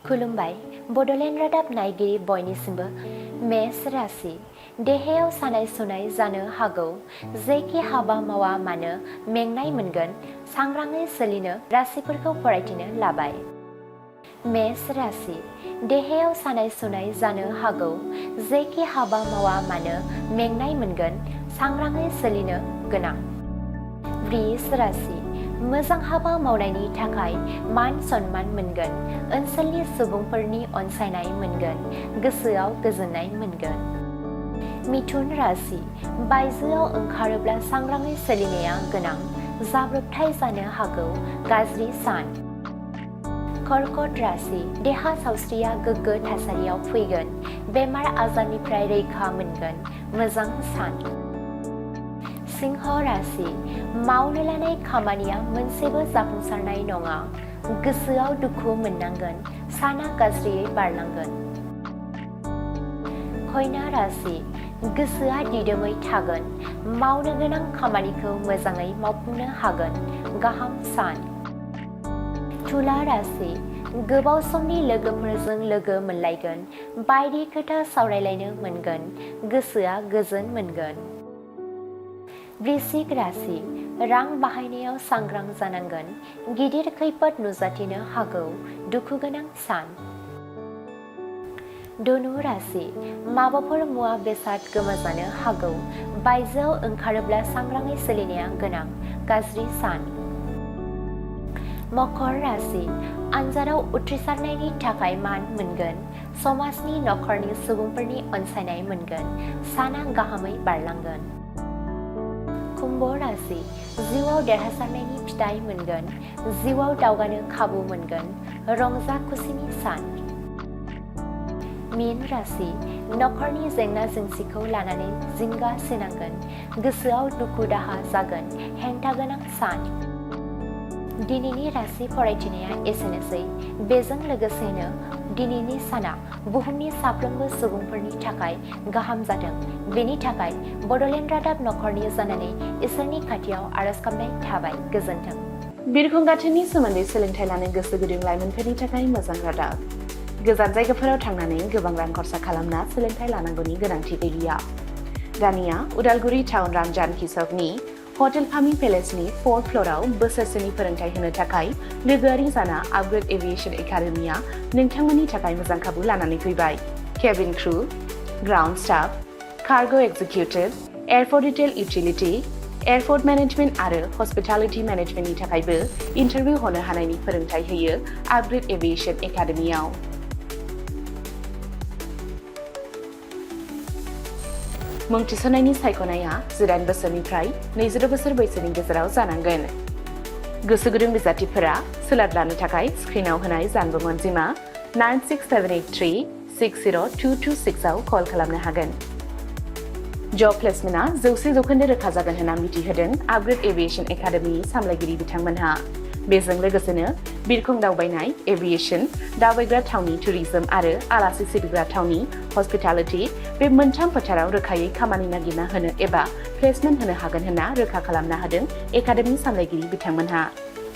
खुलुमबाय बड'लेण्ड रादाब नायगिरि बयनिसिमबो मेष राशि देहायाव सानाय सुनाय जानो हागौ जेखि हाबा मावा मानो मेंनाय मोनगोन सांग्राङै सोलिनो राशिफोरखौ फरायथिनो लाबाय। मेष राशि देहायाव सानाय सुनाय जानो हागौ जेखि हाबा मावा मानो मेंनाय मोनगोन सांग्राङै सोलिनो गोनां। वृष राशि मोजां हाबा मावनायनि थाखाय मान सन्मान मोनगोन ओनसोलनि सुबुंफोरनि अनसायनाय मोनगोन गोसोआव गोजोननाय मोनगोन। मिथुन राशि बायजोआव ओंखारोब्ला सांग्राङै सोलिनाया गोनां जाब्रबथाय जानो हागौ गाज्रि सान। कर्कट राशि देहा सावस्रिया गोग्गो थासारियाव फैगोन बेमार आजारनिफ्राय रैखा मोनगोन मोजां सान। सिंह राशि मावनो लानाय खामानिया मोनसेबो जाफुंसारनाय नङा गोसोआव दुखु मोननांगोन साना गाज्रियै बारलांगोन। कन्या राशि गोसोआ दिदोमै थागोन मावनो गोनां खामानिखौ मोजाङै मावफुंनो हागोन गाहाम सान। तुला राशि गोबाव समनि लोगोफोरजों लोगो मोनलायगोन बायदि खोथा सावरायलायनो मोनगोन गोसोआ गोजोन मोनगोन। वृश्चिक राशि रां बाहायनायाव सांग्रां जानांगोन गिदिर खैफोद नुजाथिनो हागौ दुखु गोनां सान। धनु राशि माबाफोर मुवा बेसाद गोमाजानो हागौ बायजोआव ओंखारोब्ला सांग्राङै सोलिनाया गोनां गाज्रि सान। मकर राशि आनजादाव उथ्रिसारनायनि थाखाय मान मोनगोन समाजनि नखरनि सुबुंफोरनि अनसायनाय मोनगोन साना गाहामै बारलांगोन। कुम्भ राशि जिउआव देरहासारनायनि फिथाइ मोनगोन जिउआव दावगानो खाबु मोनगोन रंजा खुसिनि सान। मीन राशि नखरनि जेंना जेंसिखौ लानानै जिंगा सिनांगोन गोसोआव दुखु दाहा जागोन हेंथा गोनां सान। दिनैनि राशि फरायथिनाया एसेनोसै बेजों लोगोसेनो दिनैनि साना बुहुमनि साफ्रोमबो सुबुंफोरनि थाखाय गाहाम जाथों बेनि थाखाय बड'लेण्ड रादाब नखरनि जानानै इसोरनि खाथियाव आरज गाबनाय थाबाय गोजोन्थों। बिरखं गाथोननि सोमोन्दै सोलोंथाइ लानो गोसो गुदुं लाइमोनफोरनि थाखाय मोजां रादाब। गोजान जायगाफोराव थांनानै गोबां रां खरसा खालामना सोलोंथाइ लानांगौनि गोनांथि गैलिया। दानिया उदालगुरि टाउन रामजानकि सकनि हटेल फामि पेलेसनि 4th फ्ल'राव बोसोरसेनि फोरोंथाइ होनो थाखाय लोगोआरि जाना आपग्रेड एभिएशन एकाडेमिया नोंथांमोननि थाखाय मोजां खाबु लानानै फैबाय। Cabin crew, ground staff, cargo executive, airport retail utility, airport management आरो हस्पिटालिटी मेनेजमेन्टनि थाखायबो इन्टारभिउ होनो हानायनि फोरोंथाइ होयो आपग्रेड एभिएशन एकाडेमियाव। मुं थिसननायनि सायख'नाया 9 बोसोरनिफ्राय 20 बोसोर बैसोनि गेजेराव जानांगोन। गोसो गुदुं बिजाथिफोरा सोलाद लानो थाखाय स्क्रिनाव होनाय जानबुं अनजिमा 96783 60226 आव कल खालामनो हागोन। जब प्लेसमेन्टआ 100% रोखा जागोन होनना मिथिहोदों आपग्रेड एभिएशन एकाडेमिनि सामलायगिरि बिथांमोनहा। बेजों लोगोसेनो बिरखं दावबायनाय एभिएशन दावबायग्रा थावनि टुरिज्म आरो आलासि सिबिग्रा थावनि हस्पिटालिटी बे मोनथाम फोथाराव रोखायै खामानि नागिरना होनो एबा प्लेसमेन्ट होनो हागोन होनना रोखा खालामना होदों एकाडेमि सामलायगिरि बिथांमोनहा।